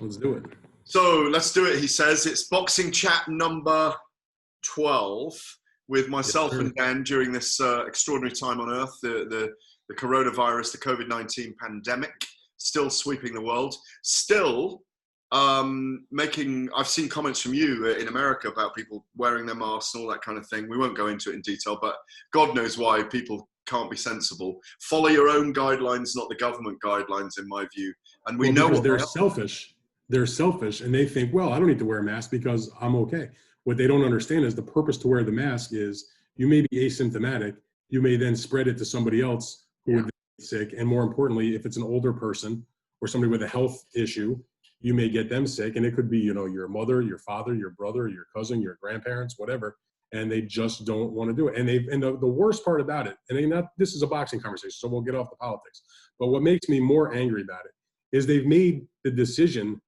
Let's do it. So let's do it, he says. It's boxing chat number 12 with myself and Dan during this extraordinary time on Earth, the coronavirus, the COVID-19 pandemic, still sweeping the world, still I've seen comments from you in America about people wearing their masks and all that kind of thing. We won't go into it in detail, but God knows why people can't be sensible. Follow your own guidelines, not the government guidelines, in my view. And we know because they're selfish. They're selfish, and they think, well, I don't need to wear a mask because I'm okay. What they don't understand is the purpose to wear the mask is you may be asymptomatic. You may then spread it to somebody else who would be sick. And more importantly, if it's an older person or somebody with a health issue, you may get them sick. And it could be, your mother, your father, your brother, your cousin, your grandparents, whatever. And they just don't want to do it. And the worst part about it, this is a boxing conversation, so we'll get off the politics. But what makes me more angry about it is they've made the decision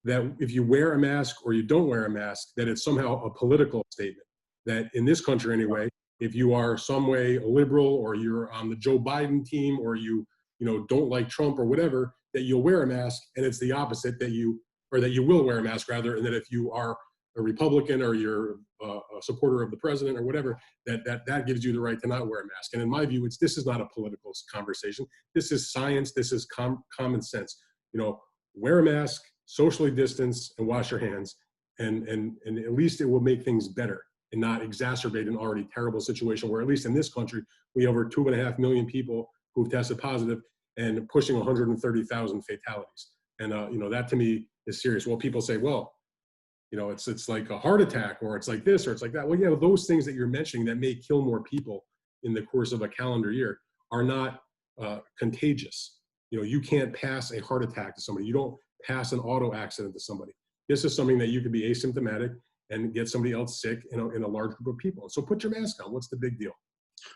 that if you wear a mask or you don't wear a mask, that it's somehow a political statement. That in this country anyway, if you are some way a liberal or you're on the Joe Biden team or you don't like Trump or whatever, that you'll wear a mask, and it's the opposite that you will wear a mask rather, and that if you are a Republican or you're a supporter of the president or whatever, that gives you the right to not wear a mask. And in my view, this is not a political conversation. This is science. This is common sense. Wear a mask, socially distance, and wash your hands, and at least it will make things better and not exacerbate an already terrible situation where, at least in this country, we have over 2.5 million people who've tested positive and pushing 130,000 fatalities. And that to me is serious. Well, people say, well, it's like a heart attack, or it's like this, or it's like that. Well, yeah, those things that you're mentioning that may kill more people in the course of a calendar year are not contagious. You can't pass a heart attack to somebody. You don't pass an auto accident to somebody. This is something that you could be asymptomatic and get somebody else sick in a large group of people. So put your mask on. What's the big deal?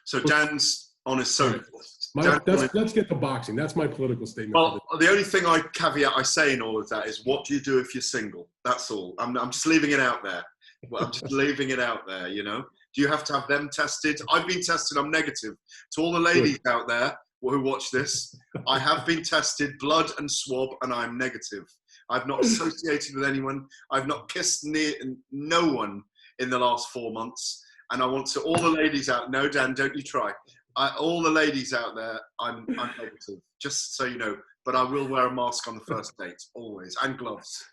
So Dan's on his soapbox. Let's get to boxing. That's my political statement. Well, the only thing caveat I say in all of that is, what do you do if you're single? That's all. I'm just leaving it out there. Well, I'm just leaving it out there, Do you have to have them tested? I've been tested. I'm negative. To all the ladies out there who watch this, I have been tested, blood and swab, and I'm negative. I've not associated with anyone. I've not kissed no one in the last 4 months. And I want to, all the ladies out, no, Dan, don't you try. All the ladies out there, I'm negative, just so you know. But I will wear a mask on the first date, always, and gloves.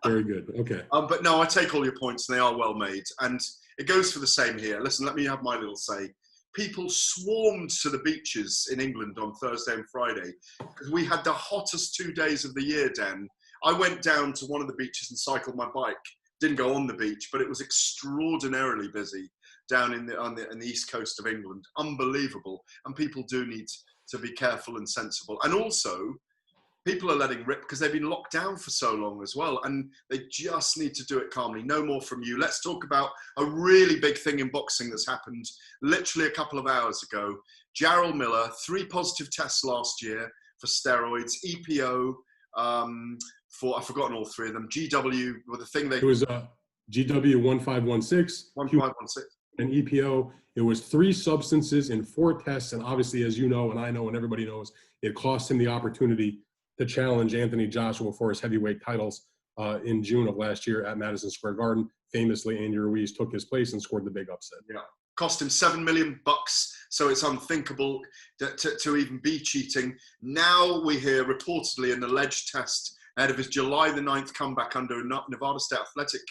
Very good, okay. But no, I take all your points, and they are well made. And it goes for the same here. Listen, let me have my little say. People swarmed to the beaches in England on Thursday and Friday because we had the hottest 2 days of the year, Dan. I went down to one of the beaches and cycled my bike. Didn't go on the beach, but it was extraordinarily busy down in the east coast of England. Unbelievable. And people do need to be careful and sensible. And also, people are letting rip because they've been locked down for so long as well. And they just need to do it calmly. No more from you. Let's talk about a really big thing in boxing that's happened literally a couple of hours ago. Jarrell Miller, 3 positive tests last year for steroids, EPO, I've forgotten all 3 of them. GW, well, the thing it was GW 1516. 1516. And EPO. It was 3 substances in 4 tests. And obviously, as you know, and I know, and everybody knows, it cost him the opportunity to challenge Anthony Joshua for his heavyweight titles in June of last year at Madison Square Garden. Famously, Andy Ruiz took his place and scored the big upset. Yeah. Cost him $7 million, so it's unthinkable to even be cheating. Now we hear reportedly an alleged test ahead of his July the 9th comeback under a Nevada State Athletic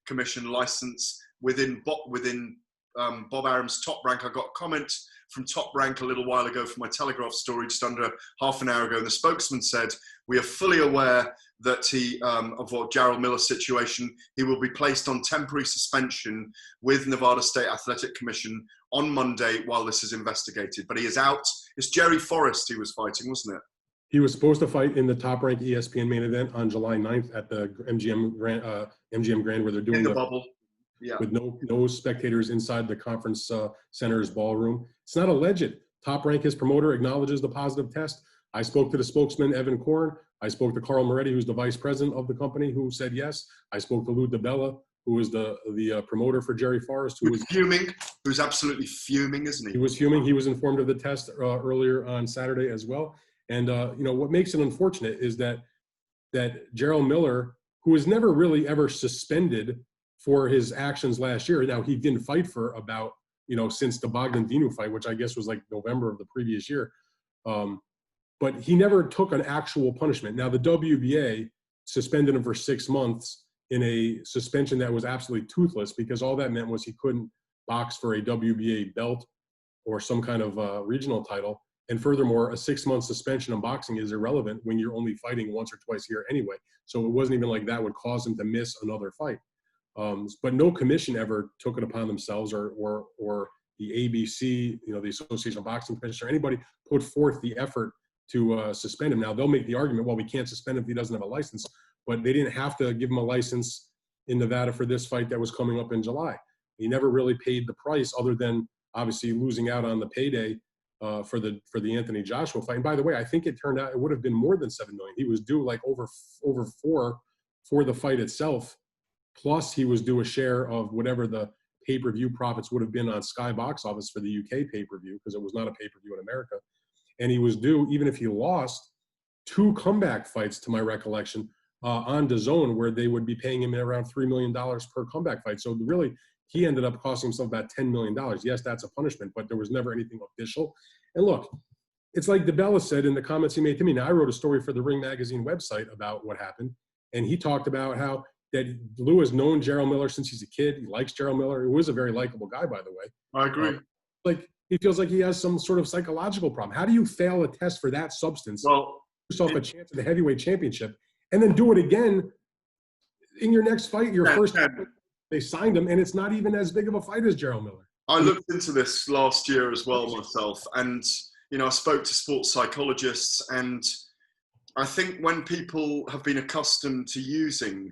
Commission license within Bob Arum's Top Rank. I got a comment from Top Rank a little while ago for my Telegraph story just under half an hour ago, and the spokesman said, we are fully aware that of what Jarrell Miller's situation, he will be placed on temporary suspension with Nevada State Athletic Commission on Monday while this is investigated. But he is out. It's Jerry Forrest he was fighting, wasn't it? He was supposed to fight in the Top Rank ESPN main event on July 9th at the MGM Grand, where they're doing the bubble. Yeah. With no spectators inside the conference center's ballroom. It's not alleged. Top Rank, his promoter, acknowledges the positive test. I spoke to the spokesman, Evan Korn. I spoke to Carl Moretti, who's the vice president of the company, who said yes. I spoke to Lou DiBella, who is the promoter for Jerry Forrest. Who's fuming, who's absolutely fuming, isn't he? He was fuming. He was informed of the test earlier on Saturday as well. And, what makes it unfortunate is that that Jarrell Miller, who was never really ever suspended for his actions last year. Now, he didn't fight for about, since the Bogdan Dinu fight, which I guess was like November of the previous year. But he never took an actual punishment. Now, the WBA suspended him for 6 months in a suspension that was absolutely toothless, because all that meant was he couldn't box for a WBA belt or some kind of regional title. And furthermore, a 6-month suspension in boxing is irrelevant when you're only fighting once or twice a year anyway. So it wasn't even like that would cause him to miss another fight. But no commission ever took it upon themselves, or the ABC, the Association of Boxing Commissioners, or anybody put forth the effort to suspend him. Now, they'll make the argument, well, we can't suspend him if he doesn't have a license, but they didn't have to give him a license in Nevada for this fight that was coming up in July. He never really paid the price, other than obviously losing out on the payday for the Anthony Joshua fight. And by the way, I think it turned out it would have been more than $7 million. He was due like over $4 for the fight itself. Plus, he was due a share of whatever the pay-per-view profits would have been on Sky Box Office for the UK pay-per-view, because it was not a pay-per-view in America. And he was due, even if he lost, 2 comeback fights, to my recollection, on DAZN, where they would be paying him around $3 million per comeback fight. So really, he ended up costing himself about $10 million. Yes, that's a punishment, but there was never anything official. And look, it's like DeBella said in the comments he made to me. Now, I wrote a story for the Ring Magazine website about what happened, and he talked about how that Lou has known Jarrell Miller since he's a kid. He likes Jarrell Miller, who is a very likable guy, by the way. I agree. Like, he feels like he has some sort of psychological problem. How do you fail a test for that substance, yourself a chance at the heavyweight championship, and then do it again in your next fight, your first time? They signed him, and it's not even as big of a fight as Jarrell Miller. I looked into this last year as well myself, and I spoke to sports psychologists, and I think when people have been accustomed to using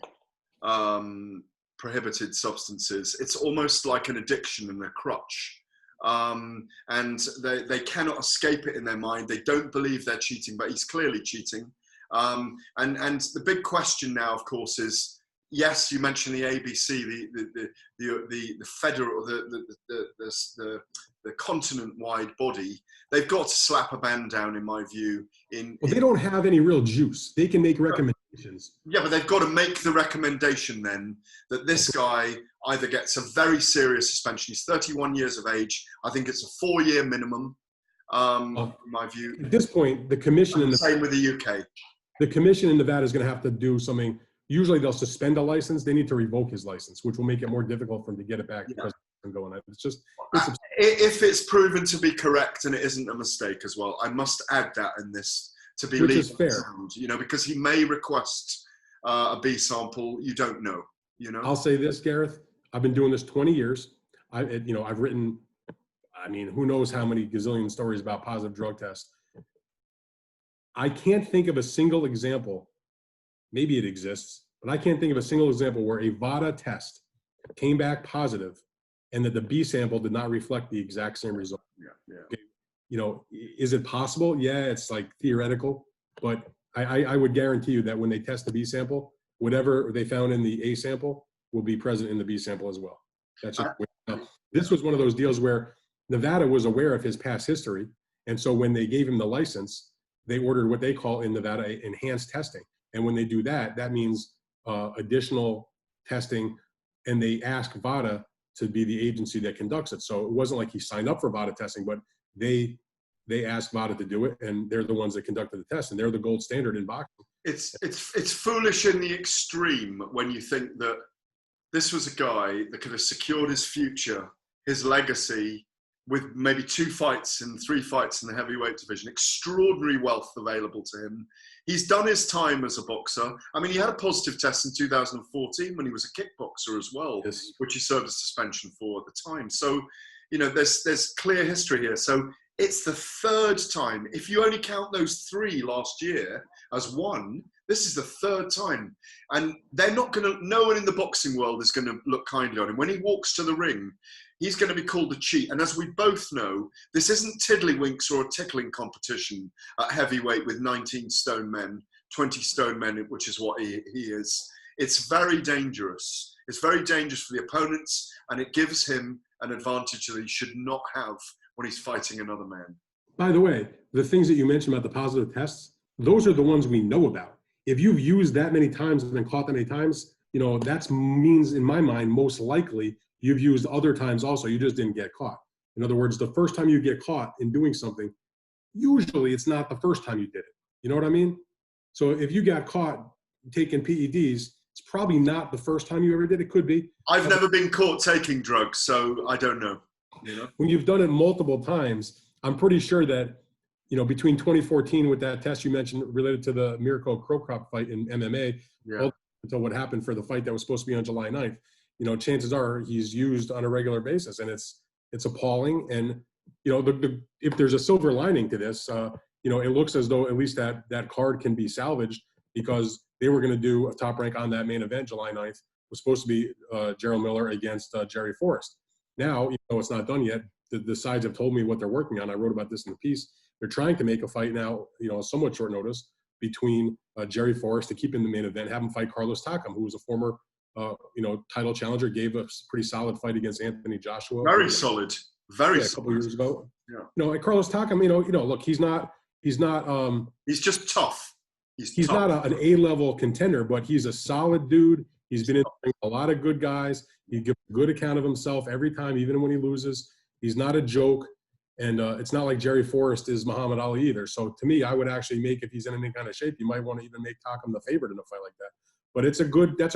prohibited substances, it's almost like an addiction and a crutch. And they cannot escape it in their mind. They don't believe they're cheating, but he's clearly cheating. And the big question now, of course, is, yes, you mentioned the ABC, the federal, the continent-wide body. They've got to slap a ban down, in my view. Well, they don't have any real juice. They can make recommendations. Yeah, but they've got to make the recommendation then that this guy either gets a very serious suspension. He's 31 years of age. I think it's a 4-year minimum, in my view. At this point, the commission in the same with the UK. The commission in Nevada is going to have to do something. Usually they'll suspend a license. They need to revoke his license, which will make it more difficult for him to get it back. Because going. If it's proven to be correct and it isn't a mistake as well, I must add that in this to be legal sound, because he may request a B sample. You don't know. I'll say this, Gareth. I've been doing this 20 years. I've written, who knows how many gazillion stories about positive drug tests. I can't think of a single example. Maybe it exists, but I can't think of a single example where a VADA test came back positive and that the B sample did not reflect the exact same result. Yeah. Okay. Is it possible? Yeah, it's like theoretical, but I would guarantee you that when they test the B sample, whatever they found in the A sample will be present in the B sample as well. That's just, this was one of those deals where Nevada was aware of his past history. And so when they gave him the license, they ordered what they call in Nevada enhanced testing. And when they do that, that means additional testing, and they ask VADA to be the agency that conducts it. So it wasn't like he signed up for VADA testing, but they asked VADA to do it, and they're the ones that conducted the test, and they're the gold standard in boxing. It's foolish in the extreme when you think that this was a guy that could have secured his future, his legacy, with maybe 2 fights and 3 fights in the heavyweight division. Extraordinary wealth available to him. He's done his time as a boxer. He had a positive test in 2014 when he was a kickboxer as well, yes, which he served a suspension for at the time. So, there's clear history here. So it's the 3rd time. If you only count those 3 last year as one, this is the 3rd time. And they're not going to, no one in the boxing world is going to look kindly on him. When he walks to the ring, he's going to be called a cheat. And as we both know, this isn't tiddlywinks or a tickling competition at heavyweight with 19 stone men, 20 stone men, which is what he is. It's very dangerous. It's very dangerous for the opponents, and it gives him an advantage that he should not have when he's fighting another man. By the way, the things that you mentioned about the positive tests, those are the ones we know about. if you've used that many times and been caught that many times, you know, that means in my mind, most likely you've used other times also, you just didn't get caught. In other words, the first time you get caught in doing something, usually it's not the first time you did it. You know what I mean? So if you got caught taking PEDs, it's probably not the first time you ever did. It could be. I've never been caught taking drugs, so I don't know. You know? When you've done it multiple times, I'm pretty sure that, you know, between 2014 with that test you mentioned related to the Mirko Krokop fight in MMA, Yeah. until what happened for the fight that was supposed to be on July 9th, you know, chances are he's used on a regular basis, and it's appalling. And, you know, if there's a silver lining to this, you know, it looks as though at least that card can be salvaged, because they were going to do a top rank on that main event July 9th. It was supposed to be Jarrell Miller against Jerry Forrest. Now, even though it's not done yet, the sides have told me what they're working on. I wrote about this in the piece. They're trying to make a fight now, you know, somewhat short notice, between Jerry Forrest to keep in the main event, have him fight Carlos Takam, who was a former, you know, title challenger, gave a pretty solid fight against Anthony Joshua. Very solid. Very solid. A couple years ago. Yeah. You know, and Carlos Takam, you know, look, he's just tough. He's not an A-level contender, but he's a solid dude. He's been in a lot of good guys. He gives a good account of himself every time, even when he loses. He's not a joke. And it's not like Jerry Forrest is Muhammad Ali either. So to me, I would actually make, if he's in any kind of shape, you might want to even make Takam the favorite in a fight like that. But that's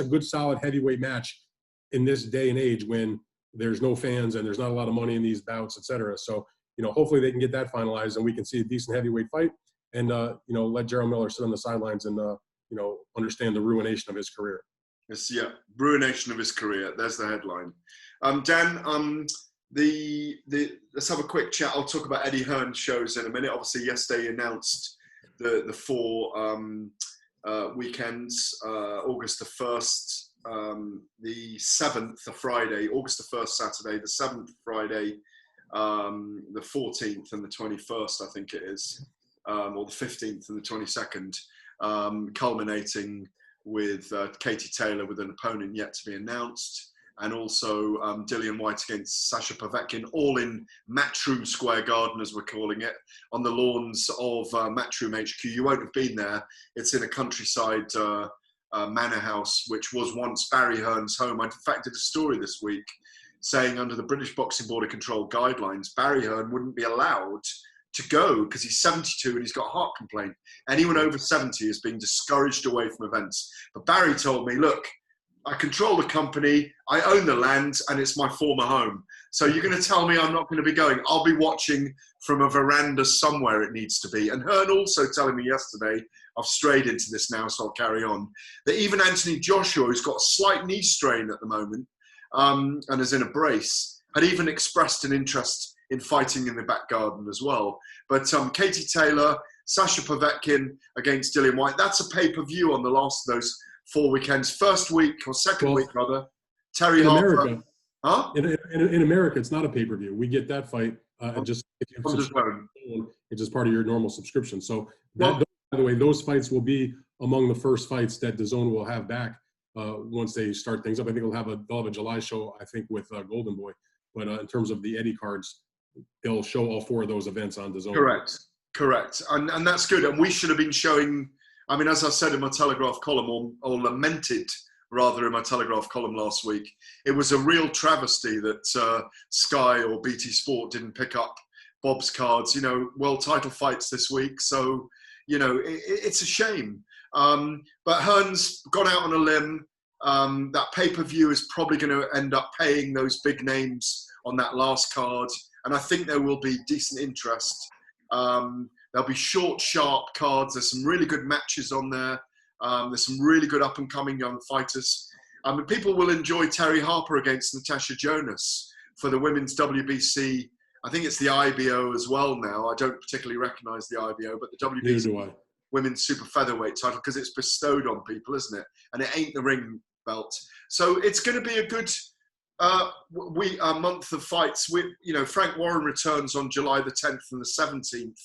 a good, solid heavyweight match in this day and age when there's no fans and there's not a lot of money in these bouts, et cetera. So, you know, hopefully they can get that finalized and we can see a decent heavyweight fight and, you know, let Jarrell Miller sit on the sidelines and, you know, understand the ruination of his career. Yes, yeah, ruination of his career. There's the headline. Dan, let's have a quick chat. I'll talk about Eddie Hearn shows in a minute. Obviously, yesterday he announced the 4 weekends. August the 1st, the 7th, the Friday. August the 1st, Saturday. The 7th, Friday. The 14th and the 21st, I think it is, or the 15th and the 22nd, culminating with Katie Taylor with an opponent yet to be announced. And also Dillian White against Sasha Povetkin, all in Matchroom Square Garden, as we're calling it, on the lawns of Matchroom HQ. You won't have been there. It's in a countryside manor house, which was once Barry Hearn's home. I, in fact, did a story this week saying under the British Boxing Board of Control guidelines, Barry Hearn wouldn't be allowed to go because he's 72 and he's got a heart complaint. Anyone over 70 is being discouraged away from events. But Barry told me, look, I control the company, I own the land, and it's my former home. So you're going to tell me I'm not going to be going. I'll be watching from a veranda somewhere it needs to be. And Hearn also telling me yesterday, I've strayed into this now, so I'll carry on, that even Anthony Joshua, who's got a slight knee strain at the moment, and is in a brace, had even expressed an interest in fighting in the back garden as well. But Katie Taylor, Sasha Povetkin against Dillian White, that's a pay-per-view on the last of those 4 weekends. First week, or second week rather, Terry Harper. America, huh? In America, it's not a pay-per-view. We get that fight just if you subscribe, it's just part of your normal subscription. So that, by the way, those fights will be among the first fights that DAZN will have back once they start things up. I think they'll have a July show, I think, with Golden Boy. But in terms of the Eddie cards, they'll show all 4 of those events on DAZN. Correct. And that's good. And we should have been showing, I mean, as I said in my Telegraph column, or lamented rather in my Telegraph column last week, it was a real travesty that Sky or BT Sport didn't pick up Bob's cards. You know, world title fights this week. So, you know, it's a shame. But Hearn's gone out on a limb. That pay-per-view is probably going to end up paying those big names on that last card. And I think there will be decent interest. There'll be short, sharp cards. There's some really good matches on there. There's some really good up-and-coming young fighters. And people will enjoy Terry Harper against Natasha Jonas for the women's WBC. I think it's the IBO as well now. I don't particularly recognise the IBO, but the WBC women's super featherweight title, because it's bestowed on people, isn't it? And it ain't the ring belt. So it's going to be a good month of fights. You know, Frank Warren returns on July the 10th and the 17th,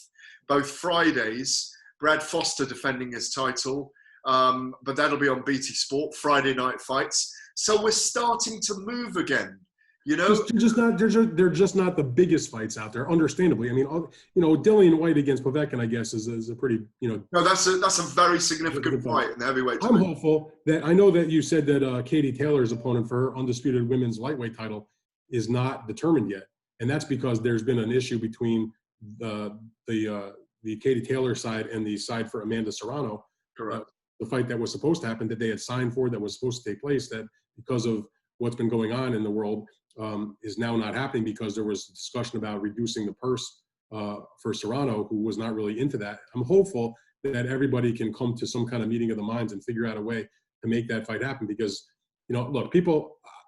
both Fridays. Brad Foster defending his title, but that'll be on BT Sport, Friday night fights. So we're starting to move again. You know, They're just not the biggest fights out there, understandably. I mean, Dillian White against Povetkin, I guess, is a pretty, no, that's a very significant fight in the heavyweight I'm division. hopeful that, I know that you said that Katie Taylor's opponent for her undisputed women's lightweight title is not determined yet, and that's because there's been an issue between the Katie Taylor side and the side for Amanda Serrano. Correct. The fight that was supposed to happen, that they had signed for, that was supposed to take place, that because of what's been going on in the world, is now not happening because there was discussion about reducing the purse for Serrano, who was not really into that. I'm hopeful that everybody can come to some kind of meeting of the minds and figure out a way to make that fight happen because, look,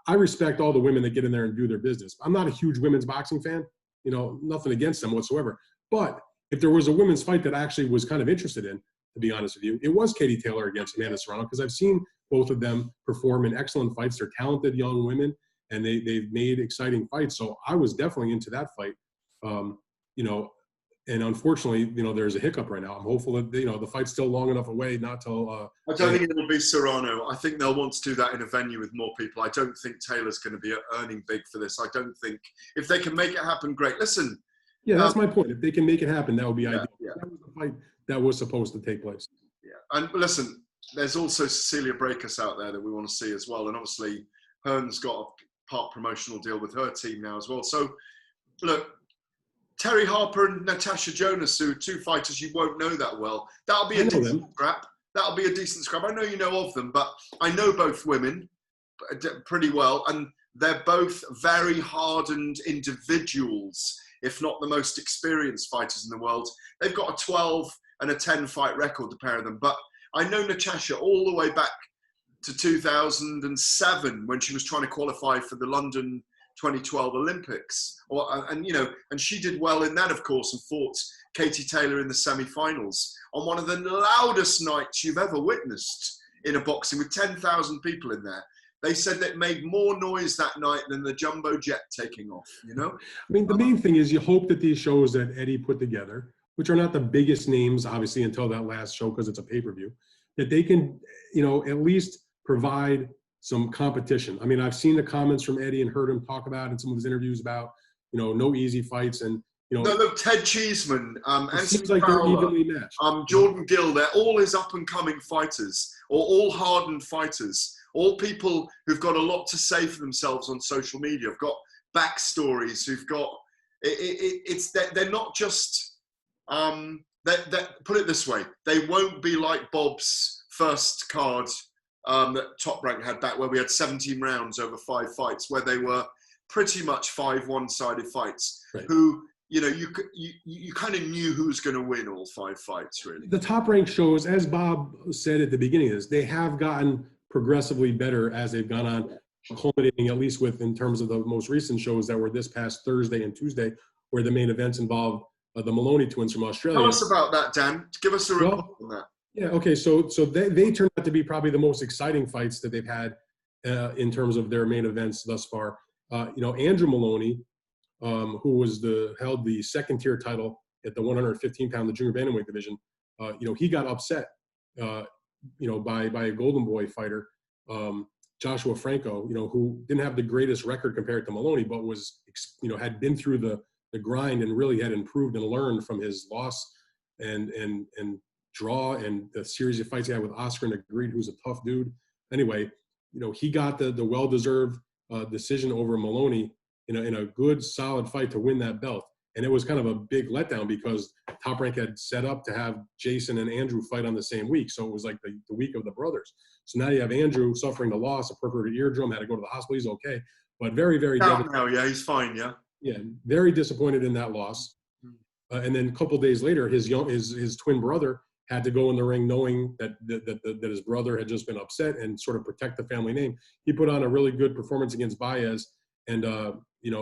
I respect all the women that get in there and do their business. I'm not a huge women's boxing fan, nothing against them whatsoever. But if there was a women's fight that I actually was kind of interested in, to be honest with you, it was Katie Taylor against Amanda Serrano, because I've seen both of them perform in excellent fights. They're talented young women, and they've made exciting fights. So I was definitely into that fight, and unfortunately, there's a hiccup right now. I'm hopeful that, the fight's still long enough away, not till... I don't think it'll be Serrano. I think they'll want to do that in a venue with more people. I don't think Taylor's going to be earning big for this. I don't think... If they can make it happen, great. Listen... Yeah, that's my point. If they can make it happen, that would be ideal. Yeah. That was the fight that was supposed to take place. Yeah, and listen, there's also Cecilia Breakus out there that we want to see as well. And obviously, Hearn's got a part promotional deal with her team now as well. So, look, Terry Harper and Natasha Jonas, who are two fighters you won't know that well. That'll be a decent scrap. That'll be a decent scrap. I know you know of them, but I know both women pretty well. And they're both very hardened individuals, if not the most experienced fighters in the world. They've got a 12 and a 10 fight record, the pair of them. But I know Natasha all the way back to 2007 when she was trying to qualify for the London 2012 Olympics. And she did well in that, of course, and fought Katie Taylor in the semi-finals on one of the loudest nights you've ever witnessed in a boxing, with 10,000 people in there. They said that it made more noise that night than the jumbo jet taking off, I mean, the main thing is you hope that these shows that Eddie put together, which are not the biggest names, obviously, until that last show because it's a pay-per-view, that they can, at least provide some competition. I mean, I've seen the comments from Eddie and heard him talk about in some of his interviews about, no easy fights. And, No, look, Ted Cheeseman, it seems like they're evenly matched. Jordan Gill, they're all his up-and-coming fighters, or all hardened fighters. All people who've got a lot to say for themselves on social media, have got backstories, who've got, they're not just, put it this way, they won't be like Bob's first card that Top Rank had back, where we had 17 rounds over 5 fights, where they were pretty much 5 one-sided fights, right. Who, you kind of knew who was going to win all 5 fights, really. The Top Rank shows, as Bob said at the beginning of this, they have gotten progressively better as they've gone on, culminating at least in terms of the most recent shows that were this past Thursday and Tuesday, where the main events involved the Maloney twins from Australia. Tell us about that, Dan. Give us a report on that. Yeah, okay, so they turned out to be probably the most exciting fights that they've had in terms of their main events thus far. Andrew Maloney, who held the second-tier title at the 115-pound, the junior bantamweight division, he got upset by a Golden Boy fighter, Joshua Franco, who didn't have the greatest record compared to Maloney, but was, had been through the grind and really had improved and learned from his loss and draw and the series of fights he had with Oscar Negreed, who's a tough dude. Anyway, he got the well-deserved decision over Maloney in a good, solid fight to win that belt. And it was kind of a big letdown because Top Rank had set up to have Jason and Andrew fight on the same week. So it was like the week of the brothers. So now you have Andrew suffering the loss, a perforated eardrum, had to go to the hospital. He's okay. But very, very now, yeah, he's fine, yeah. Yeah, very disappointed in that loss. And then a couple of days later, his twin brother had to go in the ring knowing that his brother had just been upset and sort of protect the family name. He put on a really good performance against Baez and,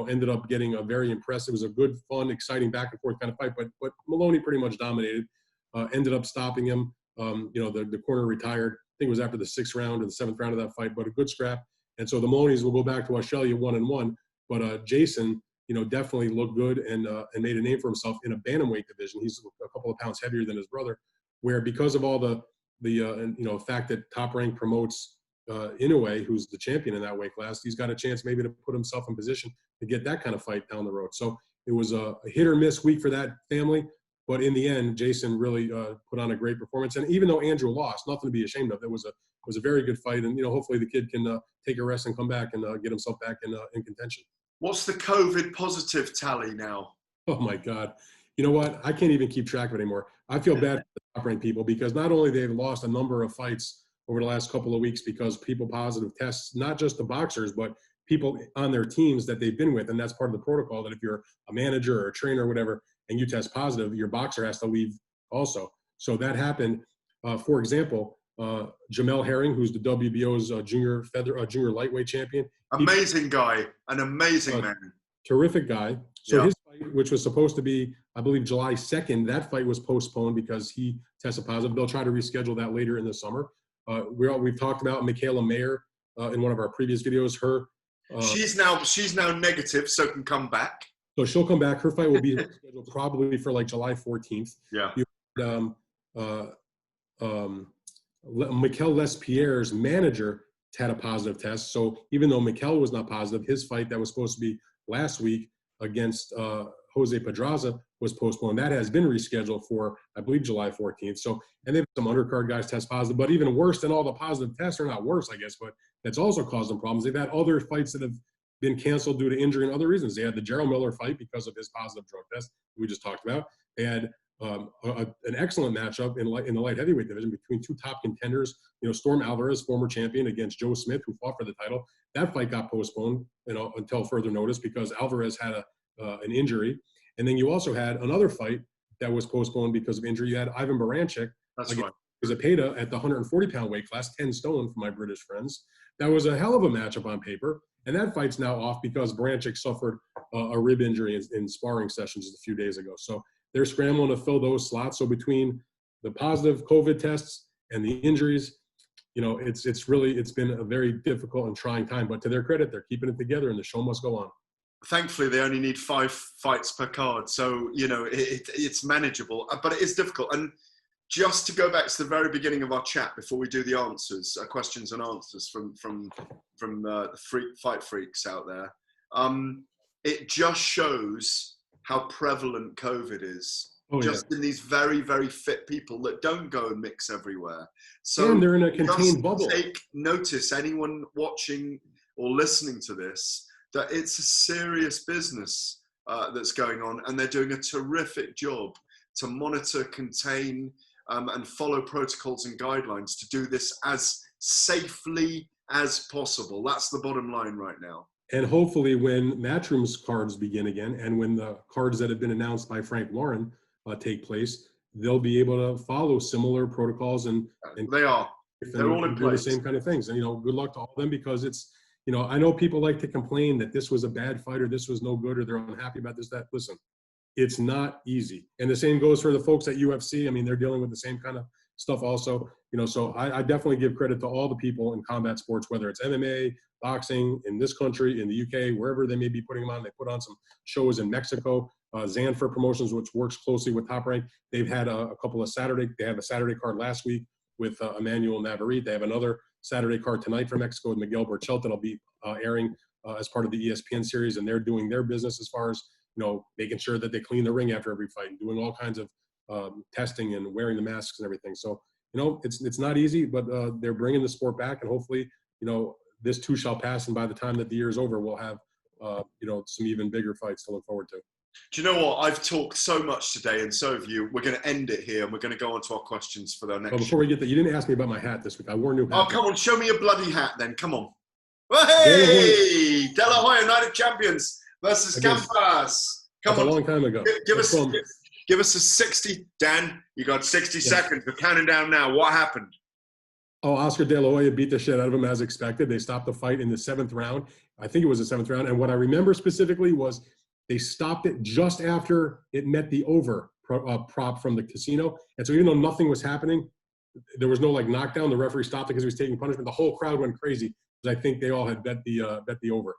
ended up getting a very impressive. It was a good, fun, exciting back and forth kind of fight, but Maloney pretty much dominated, ended up stopping him. The corner retired. I think it was after the 6th round or the 7th round of that fight, but a good scrap. And so the Maloneys will go back to Australia 1-1, but Jason, definitely looked good and made a name for himself in a bantamweight division. He's a couple of pounds heavier than his brother, where because of all the fact that Top Rank promotes Inoue, who's the champion in that weight class, he's got a chance maybe to put himself in position to get that kind of fight down the road. So it was a hit or miss week for that family. But in the end, Jason really put on a great performance. And even though Andrew lost, nothing to be ashamed of. It was a very good fight. And, hopefully the kid can take a rest and come back and get himself back in contention. What's the COVID positive tally now? Oh, my God. You know what? I can't even keep track of it anymore. I feel bad for the top-ranked people because not only they've lost a number of fights over the last couple of weeks because people positive tests, not just the boxers, but people on their teams that they've been with. And that's part of the protocol that if you're a manager or a trainer or whatever, and you test positive, your boxer has to leave also. So that happened. For example, Jamel Herring, who's the WBO's junior lightweight champion. Amazing guy, an amazing man. Terrific guy. So his fight, which was supposed to be, I believe, July 2nd, that fight was postponed because he tested positive. They'll try to reschedule that later in the summer. We've talked about Michaela Mayer in one of our previous videos. She's now negative, so can come back. So she'll come back. Her fight will be scheduled probably for like July 14th. Yeah. Mikel Lespierre's manager had a positive test. So even though Mikel was not positive, his fight that was supposed to be last week against Jose Pedraza was postponed. That has been rescheduled for, I believe, July 14th. So, and then some undercard guys test positive. But even worse than all the positive tests, or not worse, I guess, but that's also caused them problems. They've had other fights that have been canceled due to injury and other reasons. They had the Jarrell Miller fight because of his positive drug test we just talked about. They had an excellent matchup in the light heavyweight division between two top contenders. Storm Alvarez, former champion, against Joe Smith, who fought for the title. That fight got postponed, until further notice because Alvarez had an injury. And then you also had another fight that was postponed because of injury. You had Ivan Baranchyk against Zepeda at the 140-pound weight class, 10 stone for my British friends. That was a hell of a matchup on paper. And that fight's now off because Baranchyk suffered a rib injury in sparring sessions a few days ago. So they're scrambling to fill those slots. So between the positive COVID tests and the injuries, it's been a very difficult and trying time. But to their credit, they're keeping it together and the show must go on. Thankfully, they only need 5 fights per card. So, it's manageable, but it is difficult. And just to go back to the very beginning of our chat before we do the answers, questions and answers from the fight freaks out there, it just shows how prevalent COVID is. In these very, very fit people that don't go and mix everywhere. So and they're in a contained bubble. Take notice, anyone watching or listening to this, that it's a serious business that's going on, and they're doing a terrific job to monitor, contain, and follow protocols and guidelines to do this as safely as possible. That's the bottom line right now. And hopefully when Matchroom's cards begin again, and when the cards that have been announced by Frank Warren take place, they'll be able to follow similar protocols and they're all in place. The same kind of things. And, good luck to all of them because it's, I know people like to complain that this was a bad fight or this was no good or they're unhappy about this, that. Listen, it's not easy. And the same goes for the folks at UFC. I mean, they're dealing with the same kind of stuff also. So I definitely give credit to all the people in combat sports, whether it's MMA, boxing, in this country, in the UK, wherever they may be putting them on. They put on some shows in Mexico. Zanfer Promotions, which works closely with Top Rank, they've had a couple of they have a Saturday card last week with Emmanuel Navarrete. They have another Saturday card tonight from Mexico with Miguel Burchelt that'll be airing as part of the ESPN series, and they're doing their business as far as making sure that they clean the ring after every fight and doing all kinds of testing and wearing the masks and everything. So it's not easy, but they're bringing the sport back, and hopefully this too shall pass, and by the time that the year is over, we'll have some even bigger fights to look forward to. Do you know what? I've talked so much today, and so have you. We're going to end it here, and we're going to go on to our questions for the next. But before we get there, you didn't ask me about my hat this week. I wore a new hat. Oh, come on, show me your bloody hat, then. Come on. Hey, De La Hoya, Night of Champions versus Campas. Come on. A long time ago. Give us a 60. Dan, you got 60 seconds. We're counting down now. What happened? Oh, Oscar De La Hoya beat the shit out of him as expected. They stopped the fight in the 7th round. I think it was the 7th round. And what I remember specifically was they stopped it just after it met the over prop from the casino. And so even though nothing was happening, there was no knockdown. The referee stopped it because he was taking punishment. The whole crowd went crazy because I think they all had bet the over.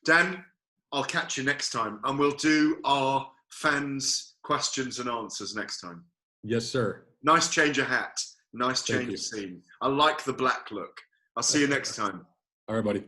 Dan, I'll catch you next time, and we'll do our fans' questions and answers next time. Yes, sir. Nice change of hat. Nice change of scene. I like the black look. I'll see you next time. All right, buddy.